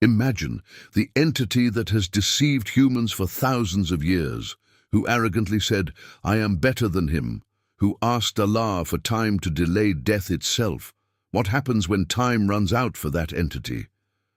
Imagine the entity that has deceived humans for thousands of years, who arrogantly said, "I am better than him," who asked Allah for time to delay death itself. What happens when time runs out for that entity?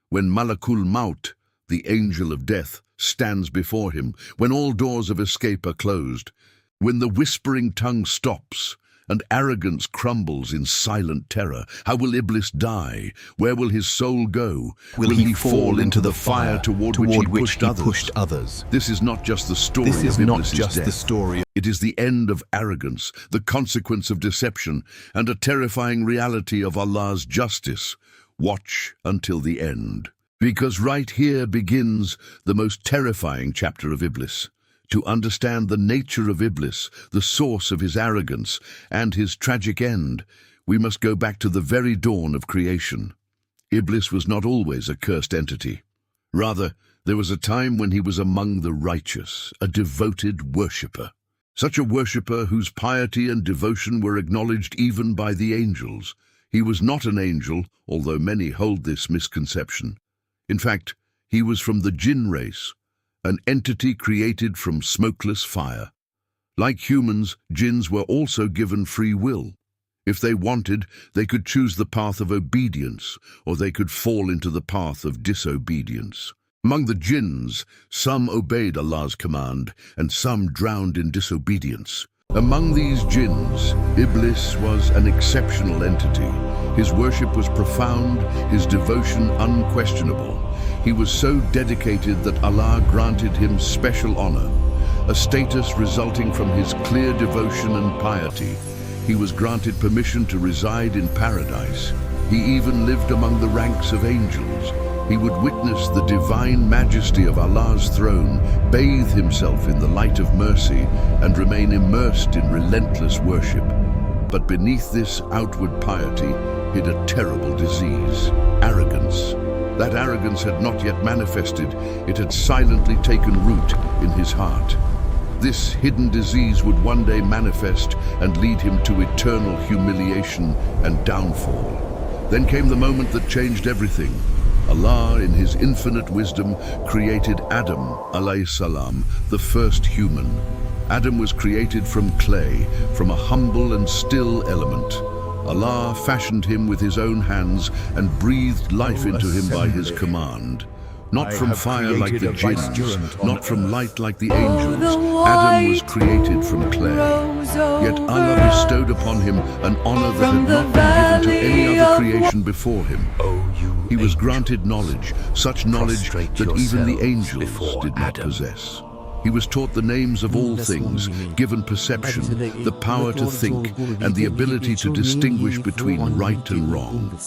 When Malakul Maut, the angel of death, stands before him, when all doors of escape are closed, when the whispering tongue stops and arrogance crumbles in silent terror, how will Iblis die? Where will his soul go? Will he fall into the fire toward which he pushed others? This is not just the story of Iblis's death. It is the end of arrogance, the consequence of deception, and a terrifying reality of Allah's justice. Watch until the end. Because right here begins the most terrifying chapter of Iblis. To understand the nature of Iblis, the source of his arrogance, and his tragic end, we must go back to the very dawn of creation. Iblis was not always a cursed entity. Rather, there was a time when he was among the righteous, a devoted worshipper. Such a worshipper whose piety and devotion were acknowledged even by the angels. He was not an angel, although many hold this misconception. In fact, he was from the jinn race, an entity created from smokeless fire. Like humans, jinns were also given free will. If they wanted, they could choose the path of obedience, or they could fall into the path of disobedience. Among the jinns, some obeyed Allah's command, and some drowned in disobedience. Among these jinns, Iblis was an exceptional entity. His worship was profound, his devotion unquestionable. He was so dedicated that Allah granted him special honor, a status resulting from his clear devotion and piety. He was granted permission to reside in paradise. He even lived among the ranks of angels. He would witness the divine majesty of Allah's throne, bathe himself in the light of mercy, and remain immersed in relentless worship. But beneath this outward piety hid a terrible disease, arrogance. That arrogance had not yet manifested, it had silently taken root in his heart. This hidden disease would one day manifest and lead him to eternal humiliation and downfall. Then came the moment that changed everything. Allah, in his infinite wisdom, created Adam, alayhi salam, the first human. Adam was created from clay, from a humble and still element. Allah fashioned him with his own hands and breathed life into him by his command. Not from fire like the jinns, not from light like the angels. Adam was created from clay. Yet Allah bestowed upon him an honor that had not been given to any other creation before him. He was granted knowledge, such knowledge that even the angels did not possess. He was taught the names of all things, given perception, the power to think, and the ability to distinguish between right and wrong.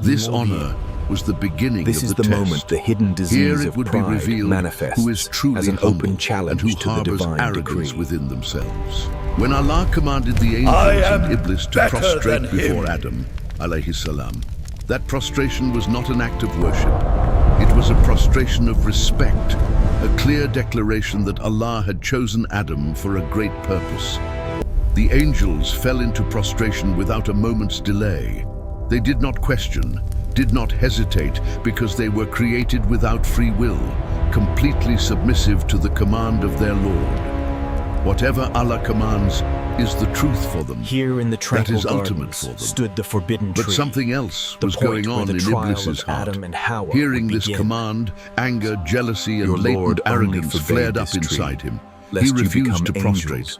This honor was the beginning of the test. This is the moment the hidden disease of pride manifests who is truly as an open challenge and who to the harbors divine arrogance decree. within themselves. When Allah commanded the angels and Iblis to prostrate before Adam, alayhi salam, that prostration was not an act of worship. It was a prostration of respect, a clear declaration that Allah had chosen Adam for a great purpose. The angels fell into prostration without a moment's delay. They did not question, did not hesitate, because they were created without free will, completely submissive to the command of their Lord. Whatever Allah commands is the truth for them. Here in the tranquil that is ultimate gardens for them. stood the forbidden tree. But something else the was point going where on the in trial Iblis's of heart. Adam and Hawa Hearing would this begin. command, anger, jealousy, and Your latent Lord only arrogance forbade flared up this tree, inside him. lest He you refused become to prostrate. angels,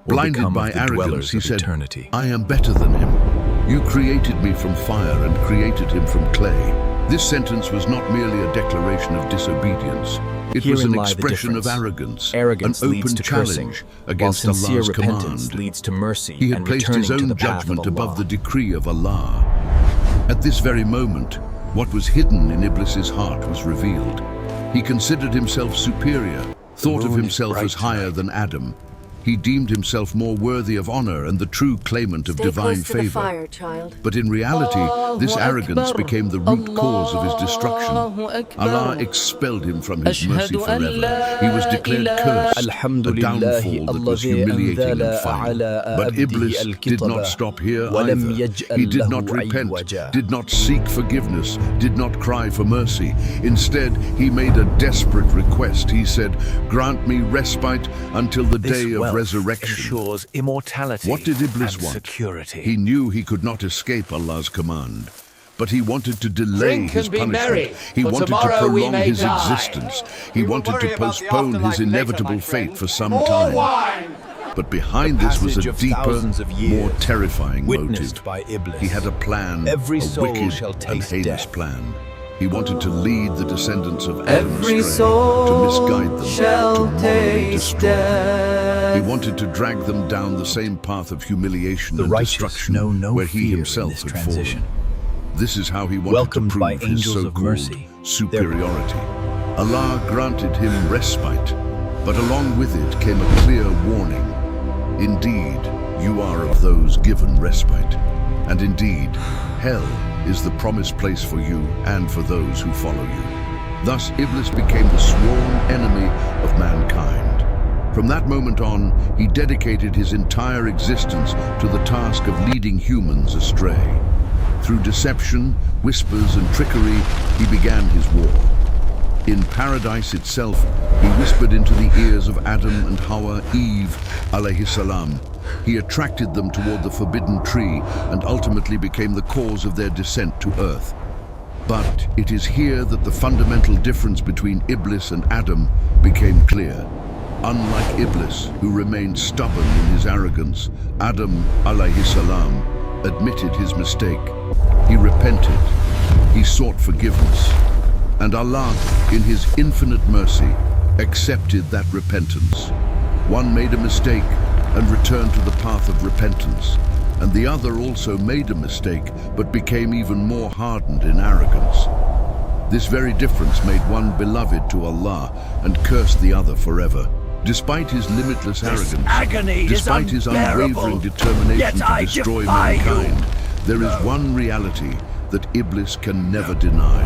or Blinded become by of the arrogance, dwellers he of said, eternity. "I am better than him. You created me from fire and created him from clay." This sentence was not merely a declaration of disobedience. It was Herein an lie the expression of difference. arrogance, an leads open to cursing, challenge while against sincere Allah's repentance command. leads to mercy He had and placed returning his to own the path judgment of above Allah. the decree of Allah. At this very moment, what was hidden in Iblis's heart was revealed. He considered himself superior, thought of himself as higher than Adam. He deemed himself more worthy of honor and the true claimant of divine Stay close to the favor. fire, child. But in reality, this arrogance became the root cause of his destruction. Allah expelled him from His mercy forever. He was declared cursed, a downfall that was humiliating and final. But Iblis did not stop here either. He did not repent, did not seek forgiveness, did not cry for mercy. Instead, he made a desperate request. He said, "Grant me respite until the day of resurrection." ensures immortality What did Iblis and want? security. He knew he could not escape Allah's command, but he wanted to delay Drink his and be punishment. merry, He for wanted to tomorrow we prolong may his die. existence. He We will wanted to worry about the postpone afterlife his later, inevitable my friend. fate for some More time. wine! But behind this was passage a of deeper, thousands of years, more terrifying witnessed motive. by Iblis. He had a plan, Every a soul wicked shall and taste heinous death. plan. He wanted to lead the descendants of Adam Every astray, soul to misguide them, shall to morally taste destroy them. death. He wanted to drag them down the same path of humiliation The and righteous destruction know no where he fear in himself this had transition. fallen. This is how he wanted Welcomed to by prove his angels of so-called mercy, superiority. Allah granted him respite, but along with it came a clear warning. Indeed, you are of those given respite, and indeed, hell is the promised place for you and for those who follow you. Thus, Iblis became the sworn enemy of mankind. From that moment on, he dedicated his entire existence to the task of leading humans astray. Through deception, whispers, and trickery, he began his war. In paradise itself, he whispered into the ears of Adam and Hawa, Eve, alayhi salam. He attracted them toward the forbidden tree and ultimately became the cause of their descent to earth. But it is here that the fundamental difference between Iblis and Adam became clear. Unlike Iblis, who remained stubborn in his arrogance, Adam alayhi salam admitted his mistake. He repented. He sought forgiveness. And Allah, in His infinite mercy, accepted that repentance. One made a mistake and returned to the path of repentance, and the other also made a mistake but became even more hardened in arrogance. This very difference made one beloved to Allah and cursed the other forever. Despite his limitless arrogance, agony is despite his unwavering unbearable, determination yet to I destroy defy you. mankind, there is one reality that Iblis can never deny,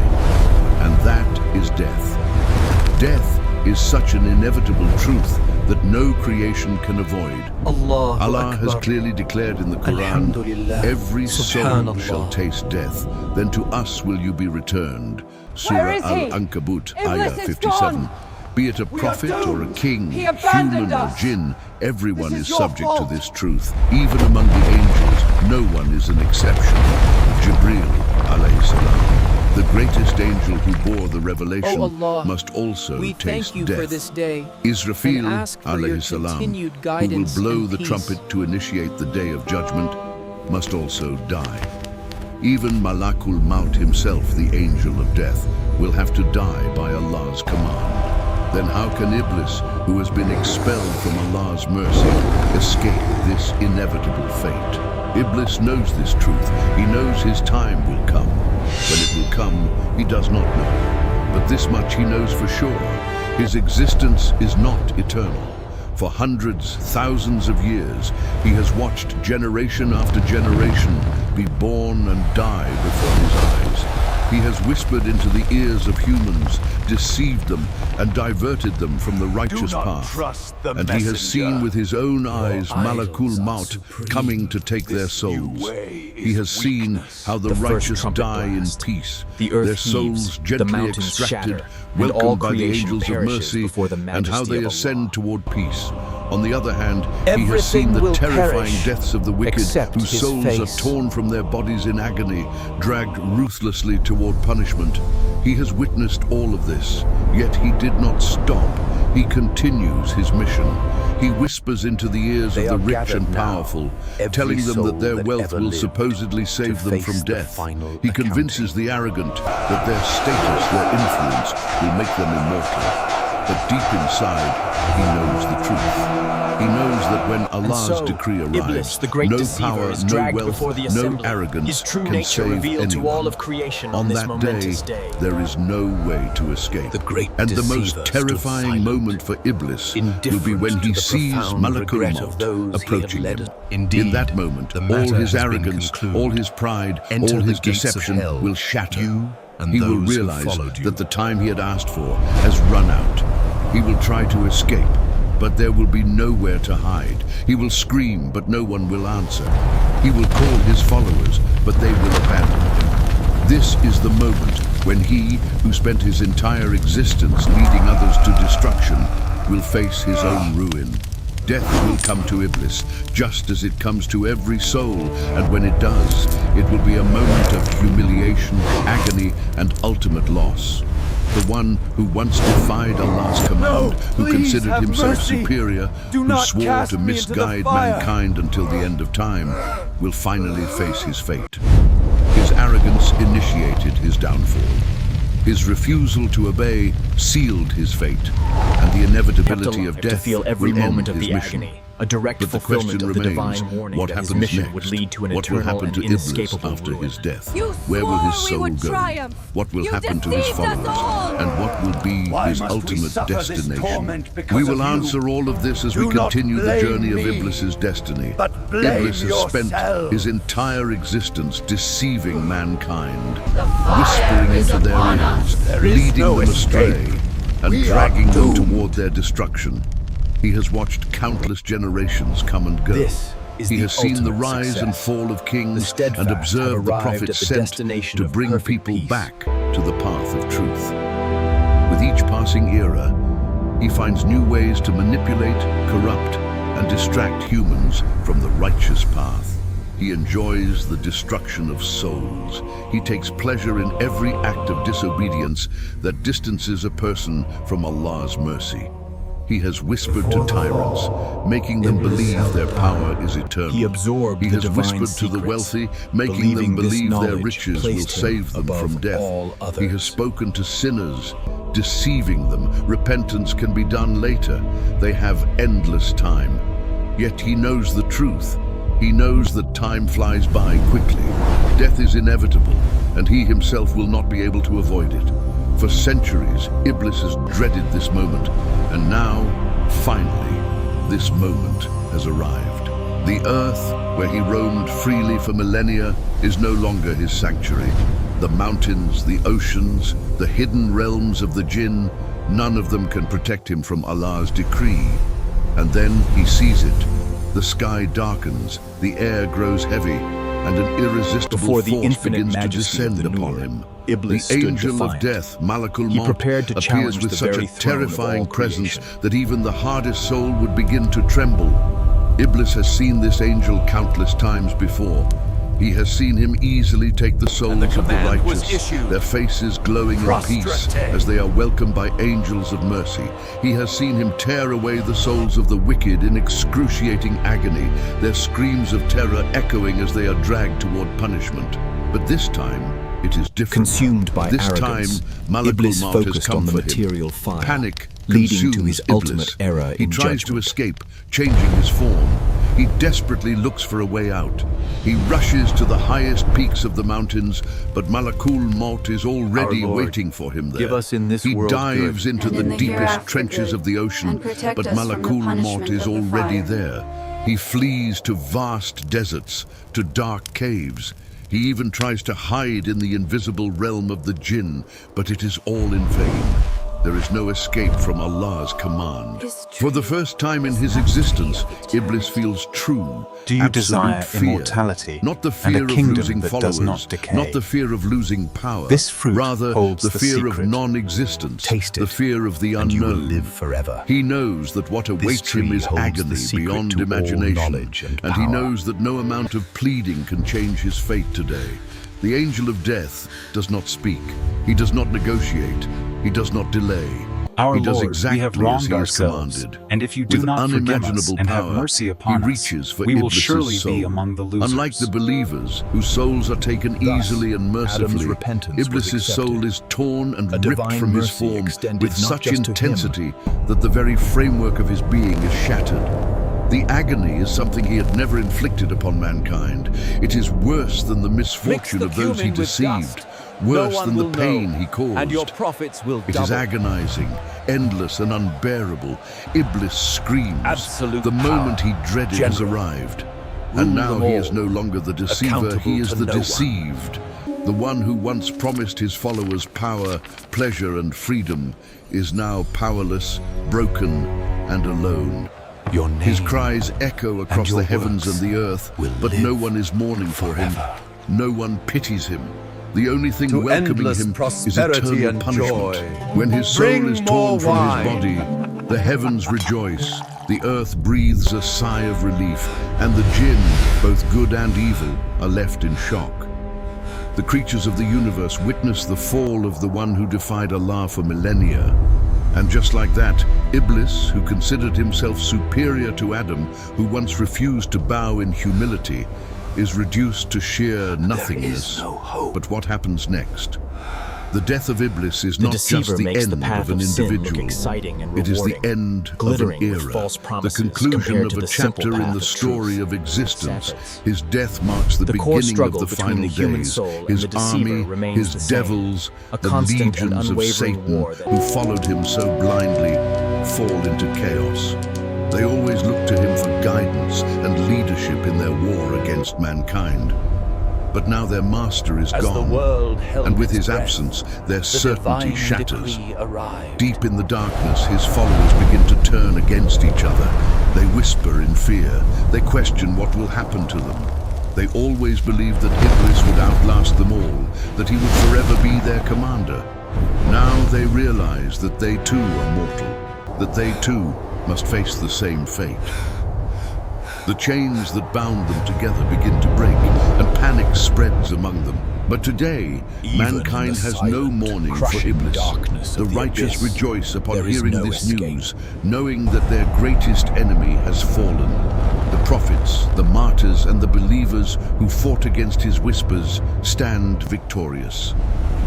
and that is death. Death is such an inevitable truth that no creation can avoid. Allah has clearly declared in the Quran, Alhamdulillah. every soul Subhanallah. shall taste death, then to us will you be returned. Where Surah is he? Al-Ankabut, Iblis Ayah is 57. gone. Be it a prophet or a king, He abandoned human or us. jinn, everyone This is is your subject to fault. this truth. Even among the angels, no one is an exception. Jibril, alayhi salam, the greatest angel who bore the revelation, O Allah, must also we taste thank you death. for this day Israfil, and ask for your alayhi salam, continued who will guidance blow and the peace. trumpet to initiate the day of judgment, must also die. Even Malakul Maut himself, the angel of death, will have to die by Allah's command. Then how can Iblis, who has been expelled from Allah's mercy, escape this inevitable fate? Iblis knows this truth. He knows his time will come. When it will come, he does not know. But this much he knows for sure. His existence is not eternal. For hundreds, thousands of years, he has watched generation after generation be born and die before his eyes. He has whispered into the ears of humans, deceived them, and diverted them from the righteous not path. trust the And he has messenger. seen with his own eyes idols Malakul are Maut supreme. coming to take their This new souls. way He is has seen weakness. how the The first righteous trumpet die in blast. peace, The earth their heaves, souls the gently mountains extracted, shatter, and all welcomed by the creation angels of perishes mercy, before the and how majesty they of ascend Allah. toward peace. On the other hand, he has Everything seen the will terrifying perish, deaths of the wicked, except whose his souls face. are torn from their bodies in agony, dragged ruthlessly toward punishment. He has witnessed all of this, yet he did not stop. He continues his mission. He whispers into the ears They of are the rich and gathered now, powerful, every telling them that their soul that wealth ever will lived, supposedly save them face from the death. final He convinces accounting. the arrogant that their status, their influence, will make them immortal. but deep inside, he knows the truth. He knows that when Allah's decree arrives, Iblis, the great no deceiver, power, is no dragged wealth, before the no assembly. arrogance His true can nature save revealed to anyone. all of creation On this that momentous day, day. there is no way to escape. The great and the deceiver most stood terrifying silent, moment for Iblis will be when indifferent he to the sees profound Malakul regret of Maut those he had approaching led. him. Indeed, In that moment, the all matter his has been arrogance, concluded. all his pride, Enter all the his gates of deception hell, will shatter. you and He will those who realize followed you. that the time he had asked for has run out. He will try to escape, but there will be nowhere to hide. He will scream, but no one will answer. He will call his followers, but they will abandon him. This is the moment when he, who spent his entire existence leading others to destruction, will face his own ruin. Death will come to Iblis, just as it comes to every soul, and when it does, it will be a moment of humiliation, agony, and ultimate loss. The one who once defied Allah's command, who considered himself superior, who swore to misguide mankind until the end of time, will finally face his fate. His arrogance initiated his downfall. His refusal to obey sealed his fate, and the inevitability of death to feel every will moment end of his the mission. agony. A direct But the fulfillment question of the remains, divine warning what that his happens mission next? would lead to an What will eternal happen and to Iblis inescapable after ruin. his death? You Where will his swore we soul would go? triumph. What will You happen to his deceived us followers? all. And what will be Why his must we ultimate suffer this destination? torment because We will of you? answer all of this as Do we not continue the blame journey of me, Iblis's destiny. but blame Iblis has spent yourself. his entire existence deceiving mankind, whispering into their ears, leading no them astray, escape. and We are dragging them doomed. toward their destruction. He has watched countless generations come and go. This is He the has seen the ultimate rise and success. fall of The kings steadfast and have observed the arrived prophets at the sent destination to of bring perfect people peace. back to the path of truth. With each passing era, he finds new ways to manipulate, corrupt, and distract humans from the righteous path. He enjoys the destruction of souls. He takes pleasure in every act of disobedience that distances a person from Allah's mercy. He has whispered to tyrants, making them believe their power is eternal. He absorbed He the has divine whispered to the secrets, wealthy, making believing them this believe their knowledge riches will placed him save them above from death. all He has others. spoken to sinners, deceiving them. Repentance can be done later. They have endless time. Yet he knows the truth. He knows that time flies by quickly. Death is inevitable, and he himself will not be able to avoid it. For centuries, Iblis has dreaded this moment, and now, finally, this moment has arrived. The earth, where he roamed freely for millennia, is no longer his sanctuary. The mountains, the oceans, the hidden realms of the jinn, none of them can protect him from Allah's decree. And then he sees it. The sky darkens, the air grows heavy, and an irresistible Before the force infinite begins to majesty of descend the upon Nur, him. Iblis The stood angel of defiant. death, Malakul He Maut, prepared to appears challenge with the such a very throne of terrifying all presence creation. that even the hardest soul would begin to tremble. Iblis has seen this angel countless times before. He has seen him easily take the souls of the command was righteous, issued. their faces glowing in peace Prostrate. as they are welcomed by angels of mercy. He has seen him tear away the souls of the wicked in excruciating agony, their screams of terror echoing as they are dragged toward punishment. But this time, it is different. Consumed by This arrogance, time, Malakul Iblis Maut has focused come on the for him. material fire, Panic leading to consumes his Iblis. ultimate error He in tries to judgment. escape, changing his form. He desperately looks for a way out. He rushes to the highest peaks of the mountains, but Malakul Maut is already Our Lord, waiting for him there. give us in this he world dives good, into and the in the deepest hereafter trenches good, of the ocean, and protect but us from the Malakul Maut punishment is of the already fire. there. He flees to vast deserts, to dark caves. He even tries to hide in the invisible realm of the jinn, but it is all in vain. There is no escape from Allah's command. For the first time in his existence, Iblis feels true, Do you absolute desire fear. immortality Not the and a fear of kingdom losing that followers, does not decay? not the fear of losing power. This fruit rather holds the the fear of secret. non-existence, Taste the it, fear of the and you will unknown. live forever. He knows that what awaits him tree is holds the agony secret beyond to all imagination, knowledge and he power. knows that no amount of pleading can change his fate today. The angel of death does not speak. He does not negotiate. He does not delay. Our He does Lord, we exactly have as wronged he is ourselves, commanded. and if you do With not forgive us unimaginable and have power, mercy upon he us, reaches for we will Iblis's surely soul. be among the losers. Unlike the believers, whose souls are taken Thus, easily and Adam's mercifully, repentance was Iblis's soul accepted. is torn and A ripped divine from his mercy form extended with not such just to him. intensity that the very framework of his being is shattered. The agony is something he had never inflicted upon mankind. It is worse than the misfortune of those he deceived, worse than the pain he caused. And your profits will It double. is agonizing, endless and unbearable. Iblis screams. Absolute the moment power. he dreaded has General. arrived. Rule And now them he is all. no longer the deceiver, Accountable he is to the no one. deceived. The one who once promised his followers power, pleasure and freedom is now powerless, broken and alone. Your name His cries echo across your the heavens works and the earth, will but live no one is mourning for him. forever. No one pities him. The only thing To welcoming endless him is prosperity eternal and punishment. joy. When his soul Bring is more torn from wine. his body, the heavens rejoice, the earth breathes a sigh of relief, and the jinn, both good and evil, are left in shock. The creatures of the universe witness the fall of the one who defied Allah for millennia. And just like that, Iblis, who considered himself superior to Adam, who once refused to bow in humility, is reduced to sheer nothingness. no hope. But what happens next? The death of Iblis is The not just deceiver the makes the end path of an of sin look individual. exciting and It is the rewarding, end glittering of with an era, false the promises conclusion compared of to a the simple chapter in path the of story truth of existence. efforts. His death marks the The core beginning of struggle the between final the human days. soul and His the deceiver army, remains his the same. devils, A the constant and legions of unwavering Satan war that- who followed him so blindly fall into chaos. They always look to him for guidance and leadership in their war against mankind. But now their master is As the gone, world held and with its his breath, absence, their the certainty divine shatters. decree arrived. Deep in the darkness, his followers begin to turn against each other. They whisper in fear. They question what will happen to them. They always believed that Iblis would outlast them all, that he would forever be their commander. Now they realize that they too are mortal, that they too must face the same fate. The chains that bound them together begin to break, and panic spreads among them. But today, mankind has no mourning for Iblis. The righteous rejoice upon hearing this news, knowing that their greatest enemy has fallen. The prophets, the martyrs, and the believers who fought against his whispers stand victorious.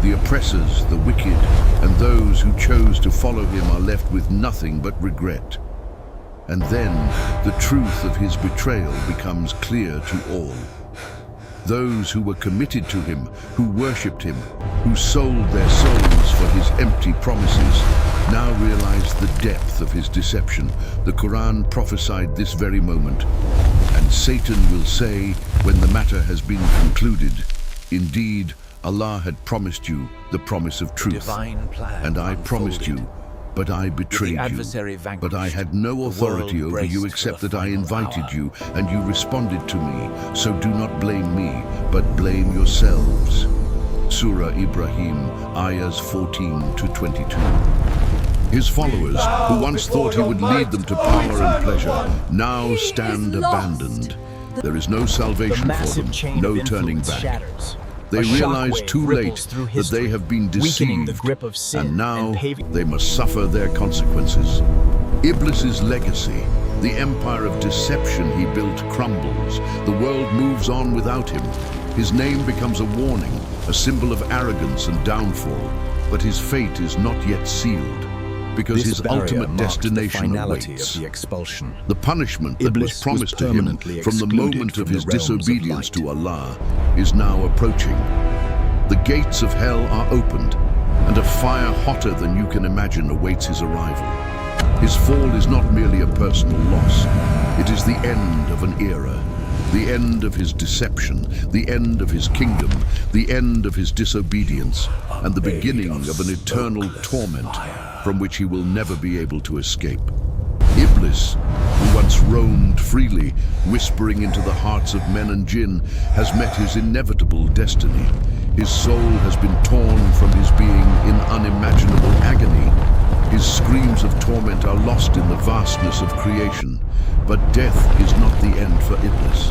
The oppressors, the wicked, and those who chose to follow him are left with nothing but regret. And then the truth of his betrayal becomes clear to all. Those who were committed to him, who worshipped him, who sold their souls for his empty promises, now realize the depth of his deception. The Quran prophesied this very moment. And Satan will say, when the matter has been concluded, indeed, Allah had promised you the promise of truth, Divine plan and I promised unfolded. you, but I betrayed you. adversary But I had no the authority world over you braced except for the that I final invited hour. you, and you responded to me. So do not blame me, but blame yourselves. Surah Ibrahim, ayahs 14 to 22. His followers, who once thought he would lead them to power and pleasure, now stand abandoned. There is no The salvation for massive them, chain no of turning influence back. shatters. They A realize shockwave too ripples late through that they history, have been weakening the deceived, grip of sin and now and paving they must suffer their consequences. Iblis's legacy, the empire of deception he built, crumbles. The world moves on without him. His name becomes a warning, a symbol of arrogance and downfall. But his fate is not yet sealed, because This his barrier ultimate marked the destination finality awaits. of the expulsion. The punishment that Iblis was was promised to him permanently from the excluded moment of from his the realms of disobedience light. to Allah is now approaching. The gates of hell are opened, and a fire hotter than you can imagine awaits his arrival. His fall is not merely a personal loss. It is the end of an era, the end of his deception, the end of his kingdom, the end of his disobedience, and the beginning of an eternal torment from which he will never be able to escape. Iblis, who once roamed freely, whispering into the hearts of men and jinn, has met his inevitable destiny. His soul has been torn from his being in unimaginable agony. His screams of torment are lost in the vastness of creation. But death is not the end for Iblis.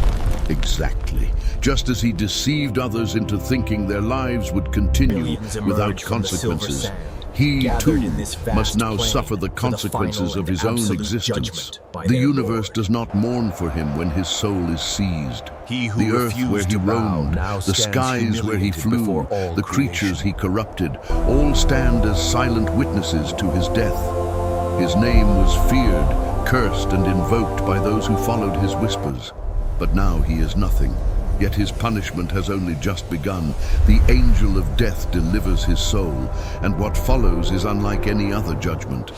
Exactly. Just as he deceived others into thinking their lives would continue Millions without emerge from the silver consequences, sand. He, gathered too, in this vast must now plain suffer the for consequences final of and his own absolute existence. judgment by The their universe Lord. does not mourn for him when his soul is seized. He who The earth where refused he to bow roamed, now the stands skies where he humiliated flew, before all the creatures creation. he corrupted, all stand as silent witnesses to his death. His name was feared, cursed, and invoked by those who followed his whispers. But now he is nothing. Yet his punishment has only just begun. The angel of death delivers his soul, and what follows is unlike any other judgment.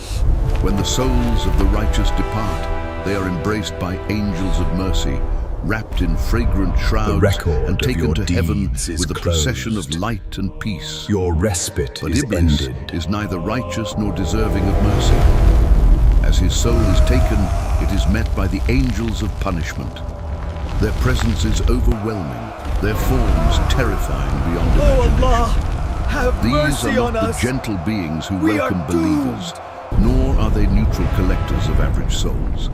When the souls of the righteous depart, they are embraced by angels of mercy, wrapped in fragrant shrouds record and of taken your to heaven deeds is with a procession of closed. light and peace. Your respite But is Iblis ended. is neither righteous nor deserving of mercy. As his soul is taken, it is met by the angels of punishment. Their presence is overwhelming, their forms terrifying beyond imagination. Allah, have These mercy are on not the us. gentle beings who We are welcome believers, nor are they neutral collectors of average souls.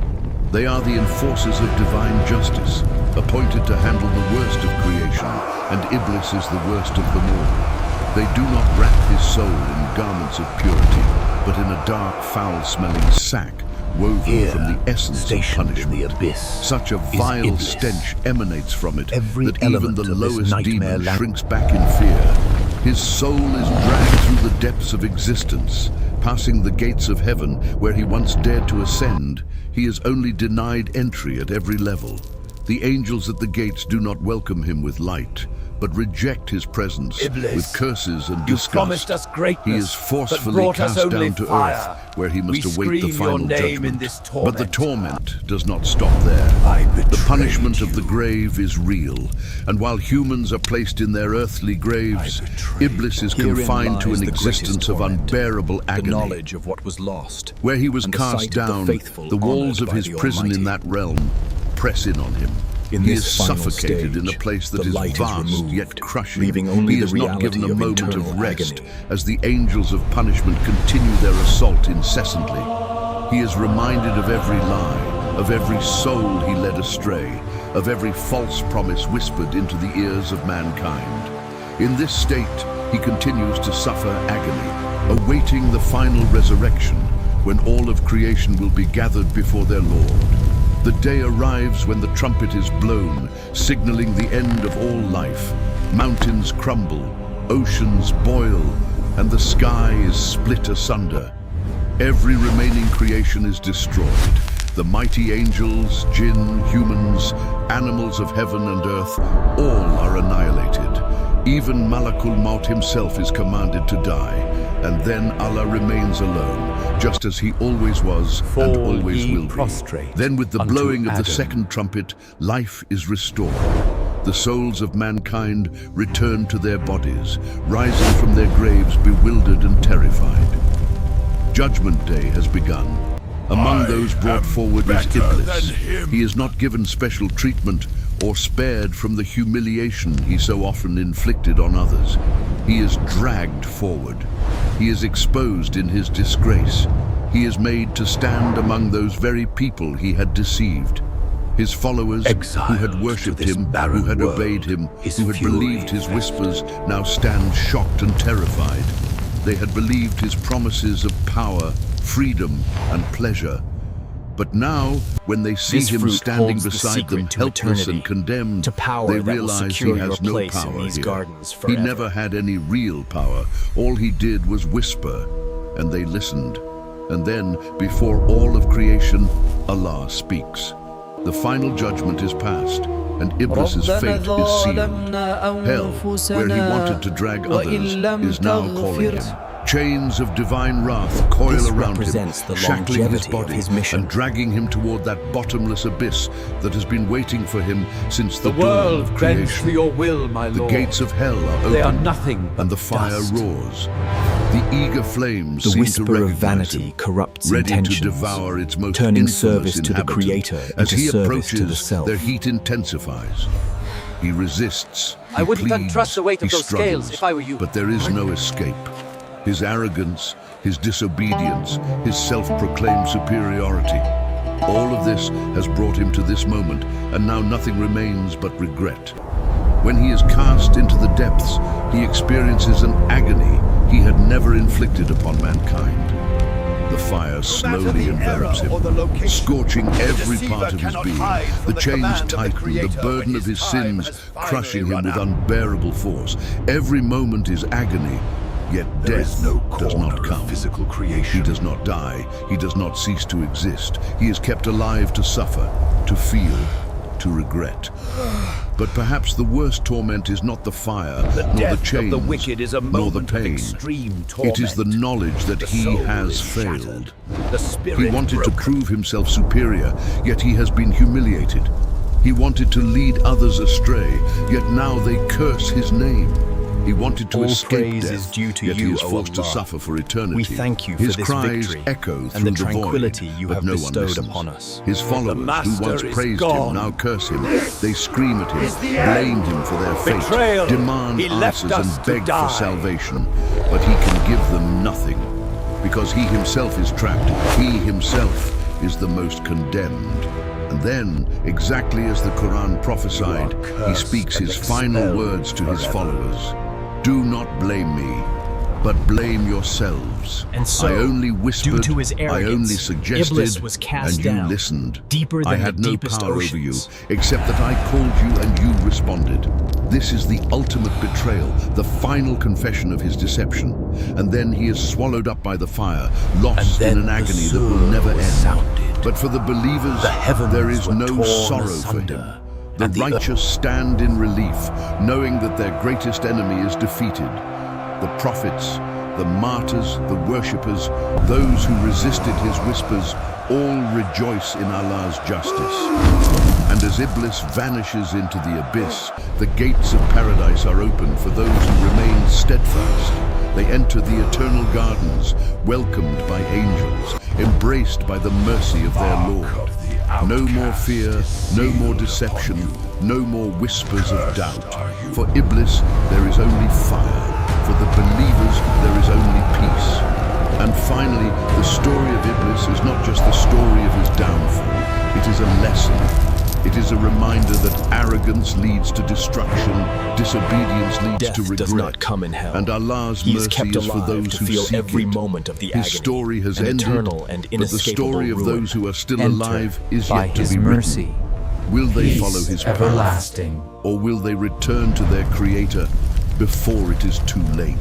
They are the enforcers of divine justice, appointed to handle the worst of creation, and Iblis is the worst of them all. They do not wrap his soul in garments of purity, but in a dark, foul-smelling sack woven from the essence of stationed in punishment. the abyss, Such a is vile Iblis. stench emanates from it Every that even element the of this lowest nightmare demon land- shrinks back in fear. His soul is dragged through the depths of existence, passing the gates of heaven where he once dared to ascend. He is only denied entry at every level. The angels at the gates do not welcome him with light, but reject his presence Iblis, with curses and you disgust. promised us greatness, He is but forcefully brought us cast only down to fire. earth, where he must We await the scream final your name judgment. in this But the torment. torment does not stop there. I The betrayed punishment of you. the grave is real, and while humans are placed in their earthly graves, Iblis is Herein confined to lies an the greatest existence of torment, unbearable the agony. knowledge of what was lost. Where he was and the cast sight of the down, faithful the walls honored of by his the prison in Almighty. that realm press in on him. In He this is final suffocated in a stage, place that the is light is vast removed, yet crushing. leaving only He the is not given a reality of moment of internal rest agony. as the angels of punishment continue their assault incessantly. He is reminded of every lie, of every soul he led astray, of every false promise whispered into the ears of mankind. In this state, he continues to suffer agony, awaiting the final resurrection, when all of creation will be gathered before their Lord. The day arrives when the trumpet is blown, signaling the end of all life. Mountains crumble, oceans boil, and the sky is split asunder. Every remaining creation is destroyed. The mighty angels, jinn, humans, animals of heaven and earth, all are annihilated. Even Malakul Maut himself is commanded to die, and then Allah remains alone, just as he always was and Fall always ye will prostrate be. Then with the unto blowing of the Adam. second trumpet, life is restored. The souls of mankind return to their bodies, rising from their graves bewildered and terrified. Judgment Day has begun. Among those brought forward is Iblis. He is not given special treatment or spared from the humiliation he so often inflicted on others. He is dragged forward. He is exposed in his disgrace. He is made to stand among those very people he had deceived. His followers, who had Exiled worshipped to this him, who barren had world, obeyed him, his who had fury believed his whispers, now stand shocked and terrified. They had believed his promises of power, freedom, and pleasure. But now, when they see This him fruit standing holds the beside secret them, to helpless eternity, and condemned, to power they that will realize he secure your has no place in power these here. gardens He forever. never had any real power. All he did was whisper, and they listened. And then, before all of creation, Allah speaks. The final judgment is passed, and Iblis's fate is sealed. Hell, where he wanted to drag others, is now calling him. Chains of divine wrath coil This around him, represents the shackling his longevity of body his mission. and dragging him toward that bottomless abyss that has been waiting for him since the The dawn world of bends creation. to your will, my The Lord. gates of hell are open, They are nothing but and the fire dust. roars. The eager flames The seem to whisper of recognize vanity him, corrupts ready intentions, to devour its most turning infamous service to the inhabitant. Creator As into he service approaches, to the self. their heat intensifies. He resists. I he wouldn't pleads, entrust the weight of he those scales struggles, if I were you. But there is no escape. His arrogance, his disobedience, his self-proclaimed superiority. All of this has brought him to this moment, and now nothing remains but regret. When he is cast into the depths, he experiences an agony he had never inflicted upon mankind. The fire slowly envelops him, scorching every part of his being. The chains tighten, the burden of his sins crushing him with unbearable force. Every moment is agony, yet death does not come. Physical creation. He does not die, he does not cease to exist. He is kept alive to suffer, to feel, to regret. But perhaps the worst torment is not the fire, nor the chains, of the wicked is a nor the moment of pain. extreme torment. It is the knowledge that The he soul has is failed. shattered, the spirit He wanted to broken. prove himself superior, yet he has been humiliated. He wanted to lead others astray, yet now they curse his name. He wanted to All escape praise death, is due to yet you, he is O forced to Allah. suffer for eternity. We thank you for His this cries victory echo through and the the tranquility void, you but have no one bestowed listens. upon us. His followers, who master once is praised gone. him, now curse him. They scream at him, blame him for their fate, Betrayal. demand He left answers us and to beg die. for salvation. But he can give them nothing, because he himself is trapped. He himself is the most condemned. And then, exactly as the Quran prophesied, he speaks his final words to his followers. Do not blame me, but blame yourselves. And so, I only whispered, due to his I only arrogance, suggested, Iblis was cast and you down, listened. deeper I than had the no deepest power oceans. over you, except that I called you and you responded. This is the ultimate betrayal, the final confession of his deception. And then he is swallowed up by the fire, lost in an agony that will never end. But for the believers, there is no sorrow for him. The righteous stand in relief, knowing that their greatest enemy is defeated. The prophets, the martyrs, the worshippers, those who resisted his whispers, all rejoice in Allah's justice. And as Iblis vanishes into the abyss, the gates of paradise are opened for those who remain steadfast. They enter the eternal gardens, welcomed by angels, embraced by the mercy of their Lord. No more fear, no more deception, no more whispers of doubt. For Iblis, there is only fire. For the believers, there is only peace. And finally, the story of Iblis is not just the story of his downfall. It is a lesson. It is a reminder that arrogance leads to destruction, disobedience leads Death to regret. does not come in hell. And Allah's He is mercy kept is for alive those to who feel seek every it. moment of the His agony, story has an ended, eternal and but the inescapable story of ruin. those who are still Enter alive is by yet to his be written. mercy. Will they Peace follow his path, everlasting. or will they return to their Creator before it is too late?